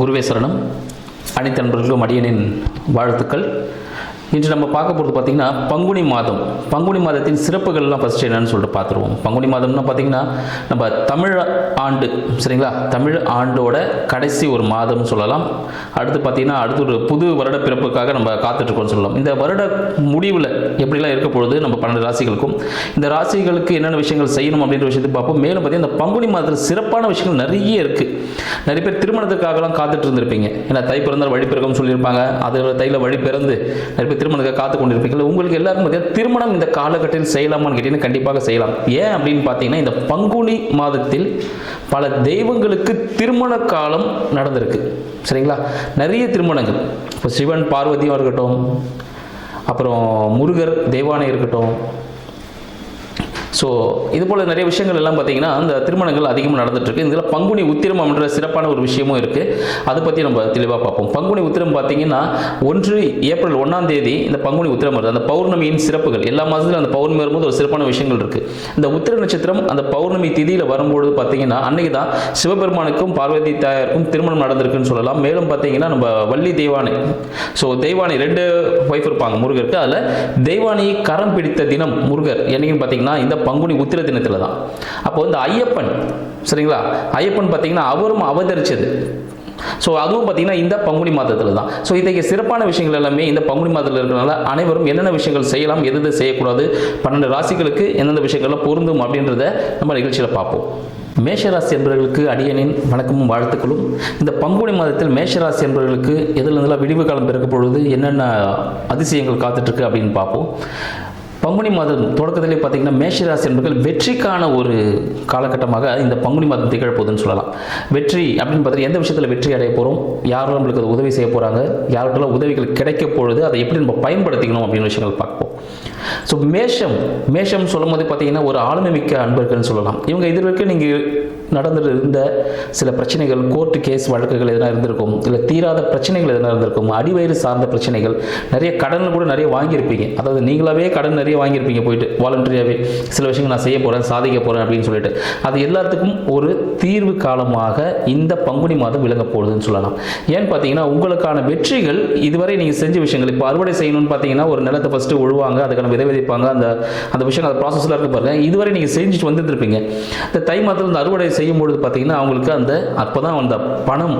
குருவே சரணம். அனைத்து நண்பர்களுக்கும் அடியனின் வாழ்த்துக்கள். இன்று நம்ம பார்க்க போகிறது பார்த்திங்கன்னா பங்குனி மாதம். பங்குனி மாதத்தின் சிறப்புகள்லாம் ஃபஸ்ட்டு என்னன்னு சொல்லிட்டு பார்த்துருவோம். பங்குனி மாதம்னா பார்த்திங்கன்னா நம்ம தமிழ் ஆண்டு, சரிங்களா, தமிழ் ஆண்டோட கடைசி ஒரு மாதம்னு சொல்லலாம். அடுத்து பார்த்திங்கன்னா அடுத்து ஒரு புது வருட பிறப்புக்காக நம்ம காத்துட்ருக்கோம்னு சொல்லலாம். இந்த வருட முடிவில் எப்படிலாம் இருக்க பொழுது நம்ம 12 ராசிகளுக்கும் இந்த ராசிகளுக்கு என்னென்ன விஷயங்கள் செய்யணும் அப்படின்ற விஷயத்தை பார்ப்போம். மேலும் பார்த்திங்கன்னா இந்த பங்குனி மாதத்தில் சிறப்பான விஷயங்கள் நிறைய இருக்குது. நிறைய பேர் திருமணத்துக்காகலாம் காத்துட்டு இருந்திருப்பீங்க. ஏன்னா தை பிறந்தால் வழி பிறக்கும் சொல்லியிருப்பாங்க. அது தையில் வழி பிறந்து நிறைய பேர் திருமணத்துக்கு காத்து கொண்டிருப்பீங்க. உங்களுக்கு எல்லாருக்கும் பார்த்தீங்கன்னா திருமணம் இந்த காலகட்டத்தில் செய்யலாமான்னு கேட்டீங்கன்னா கண்டிப்பாக செய்யலாம். ஏன் அப்படின்னு பார்த்தீங்கன்னா இந்த பங்குனி மாதத்தில் பல தெய்வங்களுக்கு திருமண காலம் நடந்திருக்கு, சரிங்களா. நிறைய திருமணங்கள், இப்போ சிவன் பார்வதியாக இருக்கட்டும், அப்புறம் முருகர் தெய்வானை இருக்கட்டும். ஸோ இது போல் நிறைய விஷயங்கள் எல்லாம் பார்த்தீங்கன்னா அந்த திருமணங்கள் அதிகமாக நடந்துட்டுருக்கு. இதில் பங்குனி உத்திரம் அப்படின்ற சிறப்பான ஒரு விஷயமும் இருக்குது. அதை பற்றி நம்ம தெளிவாக பார்ப்போம். பங்குனி உத்திரம் பார்த்தீங்கன்னா ஏப்ரல் 1 இந்த பங்குனி உத்திரம் வருது. அந்த பௌர்ணமியின் சிறப்புகள் எல்லா மாதத்துலையும் அந்த பௌர்ணமி வரும்போது ஒரு சிறப்பான விஷயங்கள் இருக்குது. இந்த உத்திர நட்சத்திரம் அந்த பௌர்ணமி திதியில் வரும்போது பார்த்தீங்கன்னா அன்னைக்கு தான் சிவபெருமானுக்கும் பார்வதி தாயாருக்கும் திருமணம் நடந்திருக்குன்னு சொல்லலாம். மேலும் பார்த்தீங்கன்னா நம்ம வள்ளி தெய்வானை, ஸோ தெய்வானை 2 ஒய்ஃப் இருப்பாங்க முருகருக்கு. அதில் தெய்வானையை கரம் பிடித்த தினம் முருகர் என்னைக்குன்னு பார்த்தீங்கன்னா இந்த பங்குனி உத்திர தினத்தில் தான். அப்போ இந்த ஐயப்பன், சரிங்களா, ஐயப்பன் பார்த்தீங்கன்னா அவரும் அவதரிச்சது. ஸோ அதுவும் பார்த்தீங்கன்னா இந்த பங்குனி மாதத்தில் தான். ஸோ இத்தகைய சிறப்பான விஷயங்கள் எல்லாமே இந்த பங்குனி மாதத்தில் இருக்கிறனால அனைவரும் என்னென்ன விஷயங்கள் செய்யலாம், எது செய்யக்கூடாது, 12 ராசிகளுக்கு எந்தெந்த விஷயங்கள்லாம் பொருந்தும் அப்படின்றத நம்ம நிகழ்ச்சியில் பார்ப்போம். மேஷராசி என்பவர்களுக்கு அடியனின் வணக்கமும் வாழ்த்துக்களும். இந்த பங்குனி மாதத்தில் மேஷராசி என்பவர்களுக்கு எதுலேருந்துலாம் விடிவு காலம் பிறக்க பொழுது என்னென்ன அதிசயங்கள் காத்துட்ருக்கு அப்படின்னு பார்ப்போம். பங்குனி மாதம் தொடக்கத்திலே பார்த்தீங்கன்னா மேஷராசி என்பவர்கள் வெற்றிக்கான ஒரு காலகட்டமாக இந்த பங்குனி மாதம் திகழப்போகுதுன்னு சொல்லலாம். வெற்றி அப்படின்னு பார்த்தீங்கன்னா எந்த விஷயத்தில் வெற்றி அடைய போகிறோம், யாரும் நம்மளுக்கு அது உதவி செய்ய போகிறாங்க, யாருக்கெல்லாம் உதவிகள் கிடைக்க பொழுது அதை எப்படி நம்ம பயன்படுத்திக்கணும் அப்படின்னு விஷயங்கள் பார்ப்போம். ஸோ மேஷம் சொல்லும் போது பார்த்தீங்கன்னா ஒரு ஆளுமை மிக்க அன்பர்கள்னு சொல்லலாம். இவங்க இது வரைக்கும் நீங்கள் நடந்துட்டு இருந்த சில பிரச்சனைகள், கோர்ட்டு கேஸ் வழக்குகள் எதனா இருந்திருக்கும், இல்லை தீராத பிரச்சனைகள் எதனா இருந்திருக்கும், அடிவயிறு சார்ந்த பிரச்சனைகள், நிறைய கடன் கூட நிறைய வாங்கியிருப்பீங்க. அதாவது நீங்களாவே கடன் நிறைய வாங்கியிருப்பீங்க, போயிட்டு வாலண்டரியாகவே சில விஷயங்கள் நான் செய்ய போகிறேன், சாதிக்க போகிறேன் அப்படின்னு சொல்லிட்டு. அது எல்லாத்துக்கும் ஒரு தீர்வு காலமாக இந்த பங்குனி மாதம் விளங்க போகுதுன்னு சொல்லலாம். ஏன்னு பார்த்தீங்கன்னா உங்களுக்கான வெற்றிகள் இதுவரை நீங்கள் செஞ்ச விஷயங்கள், இப்போ அறுவடை செய்யணும்னு பார்த்தீங்கன்னா ஒரு நிலத்தை ஃபஸ்ட்டு உழுவாங்க, அதுக்கான விதை விதைப்பாங்க, அந்த விஷயம் அந்த ப்ராசஸில் இருக்க பாருங்க. இதுவரை நீங்கள் செஞ்சுட்டு வந்துருப்பீங்க. இந்த தை மாதத்தில் இந்த அறுவடை செய்யும்பொழுது பார்த்தீங்கன்னா அவங்களுக்கு அப்போ தான் அந்த பணம்,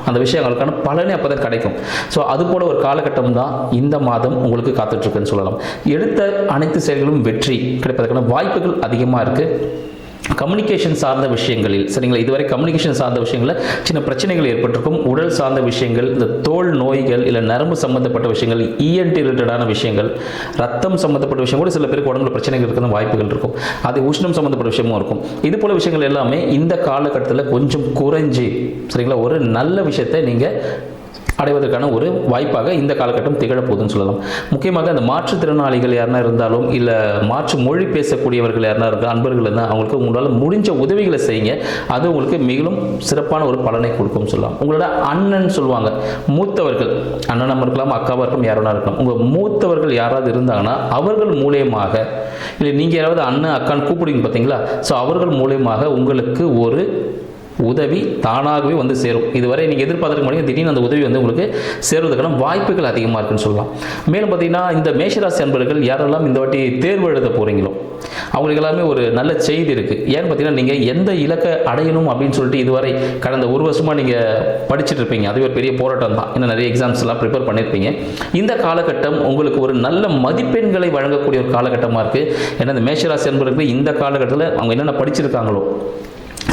அந்த விஷயங்களுக்கான பலனே அப்போ தான் கிடைக்கும். ஸோ அது போல ஒரு காலகட்டம் தான் இந்த மாதம் உங்களுக்கு காத்துட்ருக்குன்னு சொல்லலாம். எடுத்த அனைத்து செயல்களும் வெற்றி கிடைப்பதற்கான வாய்ப்புகள் அதிகமாக இருக்குது. கம்யூனிகேஷன் சார்ந்த விஷயங்களில், சரிங்களா, இதுவரை கம்யூனிகேஷன் சார்ந்த விஷயங்களில் சின்ன பிரச்சனைகள் ஏற்பட்டிருக்கும். உடல் சார்ந்த விஷயங்கள், இந்த தோல் நோய்கள், இல்லை நரம்பு சம்பந்தப்பட்ட விஷயங்கள், இஎன்டி ரிலேட்டடான விஷயங்கள், ரத்தம் சம்பந்தப்பட்ட விஷயம் கூட சில பேருக்கு உடம்புல பிரச்சனைகள் இருக்கிற வாய்ப்புகள் இருக்கும். அது உஷ்ணம் சம்பந்தப்பட்ட விஷயமும் இருக்கும். இது போல விஷயங்கள் எல்லாமே இந்த காலகட்டத்தில் கொஞ்சம் குறைஞ்சி, சரிங்களா, ஒரு நல்ல விஷயத்தை நீங்கள் அடைவதற்கான ஒரு வாய்ப்பாக இந்த காலகட்டம் திகழப்போகுதுன்னு சொல்லலாம். முக்கியமாக அந்த மாற்றுத்திறனாளிகள் யாருனா இருந்தாலும், இல்லை மாற்று மொழி பேசக்கூடியவர்கள் யாருனா இருந்தால் அன்பர்கள் இருந்தால் அவங்களுக்கு உங்களால் முடிஞ்ச உதவிகளை செய்யுங்க. அது உங்களுக்கு மிகவும் சிறப்பான ஒரு பலனை கொடுக்கும் சொல்லலாம். உங்களோட அண்ணன் சொல்லுவாங்க, மூத்தவர்கள், அண்ணனாக இருக்கலாம், அக்காவாக இருக்கலாம், யாராவது இருக்கலாம், உங்கள் மூத்தவர்கள் யாராவது இருந்தாங்கன்னா அவர்கள் மூலியமாக, இல்லை நீங்கள் யாராவது அண்ணன் அக்கான்னு கூப்பிடுவீங்க பார்த்தீங்களா, ஸோ அவர்கள் மூலியமாக உங்களுக்கு ஒரு உதவி தானாகவே வந்து சேரும். இதுவரை நீங்கள் எதிர்பார்த்துக்க மாட்டீங்க, திடீர்னு அந்த உதவி வந்து உங்களுக்கு சேருவதற்கான வாய்ப்புகள் அதிகமாக இருக்குன்னு சொல்லலாம். மேலும் பார்த்தீங்கன்னா இந்த மேஷராசி அன்பர்கள் யாரெல்லாம் இந்த வாட்டி தேர்வு எழுத போகிறீங்களோ அவங்களுக்கு எல்லாமே ஒரு நல்ல செய்தி இருக்குது. ஏன்னு பார்த்தீங்கன்னா நீங்கள் எந்த இலக்கை அடையணும் அப்படின்னு சொல்லிட்டு இதுவரை கடந்த 1 வருஷமாக நீங்கள் படிச்சுட்டு இருப்பீங்க. அதுவே ஒரு பெரிய போராட்டம் தான். இன்னும் நிறைய எக்ஸாம்ஸ் எல்லாம் ப்ரிப்பேர் பண்ணியிருப்பீங்க. இந்த காலகட்டம் உங்களுக்கு ஒரு நல்ல மதிப்பெண்களை வழங்கக்கூடிய ஒரு காலகட்டமாக இருக்குது. ஏன்னா இந்த மேஷராசி அன்பர்களுக்கு இந்த காலகட்டத்தில் அவங்க என்னென்ன படிச்சிருக்காங்களோ,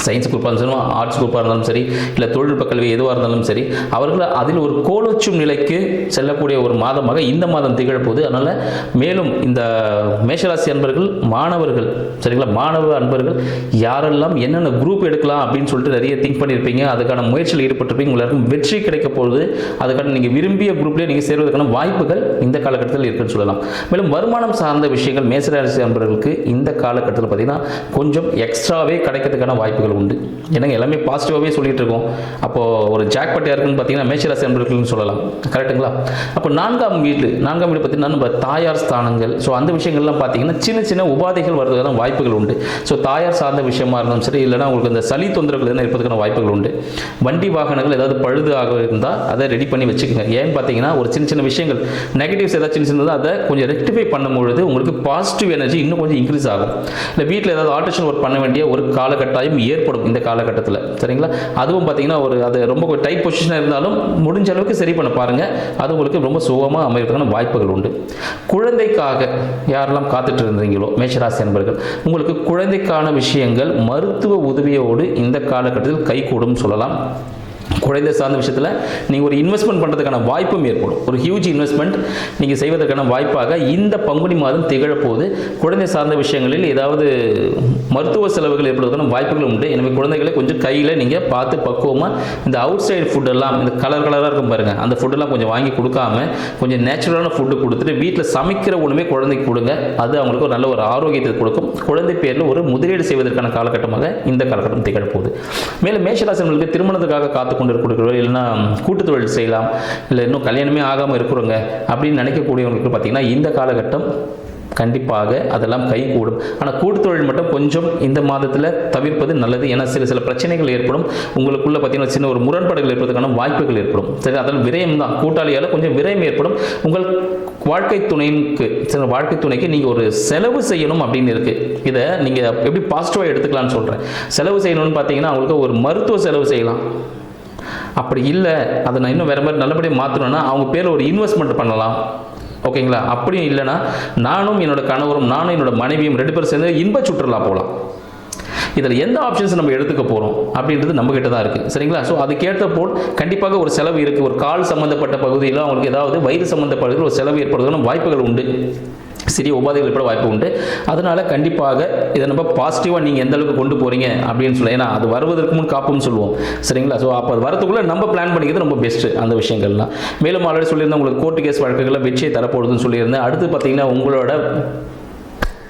சயின்ஸ் குரூப்பாக இருந்தாலும், ஆர்ட்ஸ் குரூப்பாக இருந்தாலும் சரி, இல்லை தொழில்நுட்ப கல்வி எதுவாக இருந்தாலும் சரி, அவர்கள் அதில் ஒரு கோலோச்சும் நிலைக்கு செல்லக்கூடிய ஒரு மாதமாக இந்த மாதம் திகழப்போகுது. அதனால் மேலும் இந்த மேஷராசி அன்பர்கள், மாணவர்கள், சரிங்களா, மாணவ அன்பர்கள் யாரெல்லாம் என்னென்ன குரூப் எடுக்கலாம் அப்படின்னு சொல்லிட்டு நிறைய திங்க் பண்ணியிருப்பீங்க, அதுக்கான முயற்சியில் ஈடுபட்டிருப்பீங்க. எல்லாருக்கும் வெற்றி கிடைக்க போகுது. அதுக்கான நீங்கள் விரும்பிய குரூப்லேயே நீங்கள் சேருவதற்கான வாய்ப்புகள் இந்த காலகட்டத்தில் இருக்குன்னு சொல்லலாம். மேலும் வருமானம் சார்ந்த விஷயங்கள் மேஷராசி அன்பர்களுக்கு இந்த காலகட்டத்தில் பார்த்தீங்கன்னா கொஞ்சம் எக்ஸ்ட்ராவே கிடைக்கிறதுக்கான வாய்ப்பு வாய்ப்புகள் உண்டு. ஏன்னாங்க எல்லாமே பாசிட்டிவாகவே சொல்லிட்டு இருக்கோம். அப்போது ஒரு ஜாக்பாட் யாருக்குன்னு பார்த்தீங்கன்னா மேஷராசி அன்பர்கள்னு சொல்லலாம். கரெக்டுங்களா? அப்போ நான்காம் வீடு பார்த்தீங்கன்னா நம்ம தாயார் ஸ்தானங்கள். ஸோ அந்த விஷயங்கள்லாம் பார்த்தீங்கன்னா சின்ன சின்ன உபாதைகள் வர்றதுக்கான வாய்ப்புகள் உண்டு. ஸோ தாயார் சார்ந்த விஷயமா இருந்தாலும் சரி, இல்லைனா உங்களுக்கு இந்த சளி தொந்தரவுகள் எதனா இருப்பதற்கான வாய்ப்புகள் உண்டு. வண்டி வாகனங்கள் ஏதாவது பழுது ஆக இருந்தால் அதை ரெடி பண்ணி வச்சுக்கோங்க. ஏன்னு பார்த்தீங்கன்னா ஒரு சின்ன சின்ன விஷயங்கள் நெகட்டிவ்ஸ் ஏதாவது சின்ன சின்னதாக அதை கொஞ்சம் ரெக்டிஃபை பண்ணும்பொழுது உங்களுக்கு பாசிட்டிவ் எனர்ஜி இன்னும் கொஞ்சம் இன்க்ரீஸ் ஆகும். இல்லை வீட்டில் ஏதாவது ஆல்ட்ரேஷன் ஒர்க் பண்ண வேண்டிய ஒரு காலகட்டாயம் ஏற்படும் இந்த காலகட்டத்தில். சரிங்களா? அதுவும் பார்த்தீங்கன்னா அது ரொம்ப டைட் பொசிஷனாக இருந்தாலும் முடிஞ்ச அளவுக்கு சரி பண்ண பாருங்கள். அது உங்களுக்கு ரொம்ப சுகமாக அமைகிறதுக்கான வாய்ப்புகள் உண்டு. குழந்தைக்காக யாரெல்லாம் காத்துட்டு இருந்தீங்களோ மேஷராசி அன்பர்கள், உங்களுக்கு குழந்தைக்கான விஷயங்கள் மருத்துவ உதவியோடு இந்த காலகட்டத்தில் கைகூடும் சொல்லலாம். குழந்தை சார்ந்த விஷயத்தில் நீங்கள் ஒரு இன்வெஸ்ட்மெண்ட் பண்ணுறதுக்கான வாய்ப்பும் ஏற்படும். ஒரு ஹியூஜ் இன்வெஸ்ட்மெண்ட் நீங்கள் செய்வதற்கான வாய்ப்பாக இந்த பங்குனி மாதம் திகழப்போது. குழந்தை சார்ந்த விஷயங்களில் ஏதாவது மருத்துவ செலவுகள் ஏற்படுவதற்கான வாய்ப்புகள் உண்டு. எனவே குழந்தைகளை கொஞ்சம் கையில் நீங்கள் பார்த்து பக்குவமாக இந்த அவுட் சைடு ஃபுட்டெல்லாம் இந்த கலராக இருக்கும் பாருங்கள், அந்த ஃபுட்டெல்லாம் கொஞ்சம் வாங்கி கொடுக்காம கொஞ்சம் நேச்சுரலான ஃபுட்டு கொடுத்துட்டு வீட்டில் சமைக்கிற உணவே குழந்தைக்கு கொடுங்க. அது அவங்களுக்கு ஒரு நல்ல ஒரு ஆரோக்கியத்தை கொடுக்கும். குழந்தை பேரில் ஒரு முதலீடு செய்வதற்கான காலகட்டமாக இந்த காலகட்டம் திகழப்போகுது. மேலும் மேஷராசினர்களுக்கு திருமணத்துக்காக காத்து கொடுக்குறவங்க, இல்லைன்னா கூட்டு தொழில் செய்யலாம், இல்லை இன்னும் கல்யாணமே ஆகாமல் இருக்கிறவங்க அப்படின்னு நினைக்கக்கூடியவங்களுக்கு பார்த்தீங்கன்னா இந்த காலகட்டம் கண்டிப்பாக அதெல்லாம் கைகூடும். ஆனால் கூட்டுத்தொழில் மட்டும் கொஞ்சம் இந்த மாதத்தில் தவிர்ப்பது நல்லது. ஏன்னா சில பிரச்சனைகள் ஏற்படும். உங்களுக்குள்ள பார்த்தீங்கன்னா சின்ன ஒரு முரண்பாடுகள் ஏற்படுவதற்கான வாய்ப்புகள் ஏற்படும். சரி, அதில் விரயம் தான், கூட்டாளியால் கொஞ்சம் விரயம் ஏற்படும். உங்கள் வாழ்க்கை துணைக்கு நீங்கள் ஒரு செலவு செய்யணும் அப்படின்னு இருக்கு. இதை நீங்கள் எப்படி பாசிட்டிவாக எடுத்துக்கலாம்னு சொல்கிறேன். செலவு செய்யணும்னு பார்த்தீங்கன்னா அவங்களுக்கு ஒரு மருத்துவ செலவு செய்யலாம். அப்படி இல்லை, அதை நான் இன்னும் வேறு மாதிரி நல்லபடியாக மாற்றணும்னா அவங்க பேரில் ஒரு இன்வெஸ்ட்மெண்ட் பண்ணலாம். ஓகேங்களா? அப்படியும் இல்லைனா நானும் என்னோட கணவரும் நானும் என்னோட மனைவியும் 2 பேரும் சேர்ந்து இன்ப சுற்றுலா போகலாம். இதில் எந்த ஆப்ஷன்ஸ் நம்ம எடுத்துக்க போகிறோம் அப்படின்றது நம்மகிட்ட தான் இருக்குது. சரிங்களா? ஸோ அதுக்கேற்ற போல் கண்டிப்பாக ஒரு செலவு இருக்குது. ஒரு கால் சம்மந்தப்பட்ட பகுதியில் அவங்களுக்கு ஏதாவது வயிறு சம்மந்தப்பட்ட ஒரு செலவு ஏற்படுவதற்கான வாய்ப்புகள் உண்டு. சிறிய உபாதைகள் ஏற்பட வாய்ப்பு உண்டு. அதனால கண்டிப்பாக இதை நம்ம பாசிட்டிவாக நீங்கள் எந்த அளவுக்கு கொண்டு போகிறீங்க அப்படின்னு சொல்ல, ஏன்னா அது வருவதற்கு முன் காப்புன்னு சொல்லுவோம். சரிங்களா? ஸோ அப்போ அது வரதுக்குள்ளே நம்ம பிளான் பண்ணிக்கிறது ரொம்ப பெஸ்ட்டு அந்த விஷயங்கள்லாம். மேலும் ஆல்ரெடி சொல்லியிருந்தேன் உங்களுக்கு கோர்ட்டு கேஸ் வழக்குகளில் வெற்றியை தரப்போகுதுன்னு சொல்லியிருந்தேன். அடுத்து பார்த்தீங்கன்னா உங்களோட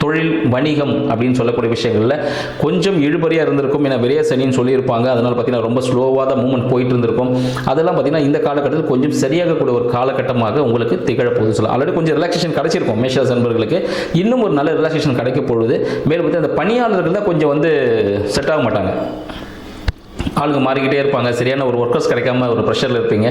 தொழில் வணிகம் அப்படின்னு சொல்லக்கூடிய விஷயங்களில் கொஞ்சம் இழுபறியாக இருந்திருக்கும். ஏன்னா விரைய சனின்னு சொல்லியிருப்பாங்க. அதனால் பார்த்தீங்கன்னா ரொம்ப ஸ்லோவாக தான் மூவ்மெண்ட் போயிட்டு இருந்திருக்கும். அதெல்லாம் பார்த்தீங்கன்னா இந்த காலகட்டத்தில் கொஞ்சம் சரியாகக்கூடிய ஒரு காலகட்டமாக உங்களுக்கு திகழப்போகுது சொல்லலாம். ஆல்ரெடி கொஞ்சம் ரிலாக்ஸேஷன் கிடைச்சிருக்கும் மேஷராசி நண்பர்களுக்கு. இன்னும் ஒரு நல்ல ரிலாக்ஸேஷன் கிடைக்க போகுது. மேலும் பார்த்தீங்கன்னா அந்த பணியாளர்கள் தான் கொஞ்சம் செட் ஆக மாட்டாங்க. ஆளுங்க மாறிக்கிட்டே இருப்பாங்க. சரியான ஒரு ஒர்க்கர்ஸ் கிடைக்காம ஒரு ப்ரெஷரில் இருப்பீங்க.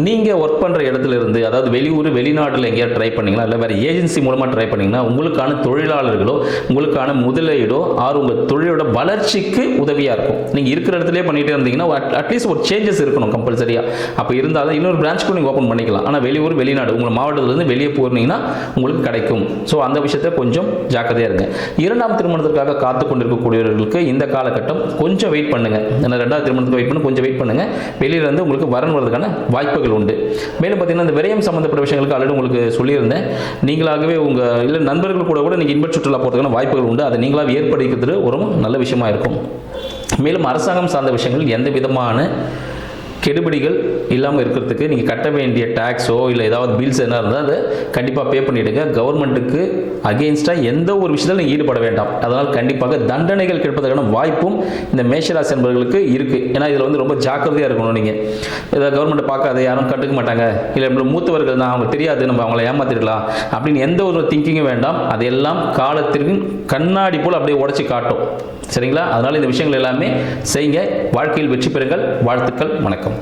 நீங்கள் ஒர்க் பண்ணுற இடத்துல இருந்து, அதாவது வெளியூர் வெளிநாட்டில் எங்கேயாவது ட்ரை பண்ணிங்கன்னா, இல்லை வேறு ஏஜென்சி மூலமாக ட்ரை பண்ணிங்கன்னா உங்களுக்கான தொழிலாளர்களோ உங்களுக்கான முதலீடோ உங்கள் தொழிலோட வளர்ச்சிக்கு உதவியாக இருக்கும். நீங்கள் இருக்கிற இடத்துலேயே பண்ணிகிட்டே இருந்தீங்கன்னா அட்லீஸ்ட் ஒரு சேஞ்சஸ் இருக்கணும் கம்பல்சரியாக. அப்போ இருந்தால் தான் இன்னொரு பிரான்ச் கூட நீங்கள் ஓப்பன் பண்ணிக்கலாம். ஆனால் வெளியூர் வெளிநாடு உங்கள் மாவட்டத்திலேருந்து வெளியே போனீங்கன்னா உங்களுக்கு கிடைக்கும். ஸோ அந்த விஷயத்தை கொஞ்சம் ஜாக்கிரதையாக இருங்க. 2ஆம் திருமணத்திற்காக காத்து கொண்டிருக்கக்கூடியவர்களுக்கு இந்த காலகட்டம் கொஞ்சம் வெயிட் பண்ணுங்கள். ஏன்னா 2ஆவது திருமணத்துக்கு வெயிட் பண்ணி கொஞ்சம் வெயிட் பண்ணுங்க. வெளியிலிருந்து உங்களுக்கு வரன் வரதுக்கான வாய்ப்புகள் உண்டு. மேலும் பார்த்தீங்கன்னா இந்த விரயம் சம்பந்தப்பட்ட விஷயங்களுக்கு ஆல்ரெடி உங்களுக்கு சொல்லியிருந்தேன். நீங்களாகவே உங்கள் இல்லை நண்பர்கள் கூட நீங்கள் இன்ப சுற்றுலா போகிறதுக்கான வாய்ப்புகள் உண்டு. அதை நீங்களாக ஏற்படுத்திக்கிறது ஒரு நல்ல விஷயமா இருக்கும். மேலும் அரசாங்கம் சார்ந்த விஷயங்கள் எந்த விதமான கெடுபிடிகள் இல்லாமல் இருக்கிறதுக்கு நீங்கள் கட்ட வேண்டிய டேக்ஸோ இல்லை ஏதாவது பில்ஸ் என்ன இருந்தால் அதை கண்டிப்பாக பே பண்ணிவிடுங்க. கவர்மெண்ட்டுக்கு அகெயின்ஸ்டாக எந்த ஒரு விஷயத்தில் நீங்கள் ஈடுபட வேண்டாம். அதனால் கண்டிப்பாக தண்டனைகள் கிடைப்பதற்கான வாய்ப்பும் இந்த மேஷராசி என்பவர்களுக்கு இருக்குது. ஏன்னா இதில் ரொம்ப ஜாக்கிரதையாக இருக்கணும். நீங்கள் ஏதாவது கவர்மெண்ட்டை பார்க்காத யாரும் கட்டுக்க மாட்டாங்க, இல்லை நம்மள மூத்தவர்கள் தான் அவங்க தெரியாது நம்ம அவங்கள ஏமாற்றிடலாம் அப்படின்னு எந்த ஒரு திங்கிங்கும் வேண்டாம். அதெல்லாம் காலத்திற்கு கண்ணாடி போல் அப்படியே உடச்சி காட்டும். சரிங்களா? அதனால் இந்த விஷயங்கள் எல்லாமே செய்யுங்க. வாழ்க்கையில் வெற்றி பெறுங்கள். வாழ்த்துக்கள். வணக்கம்.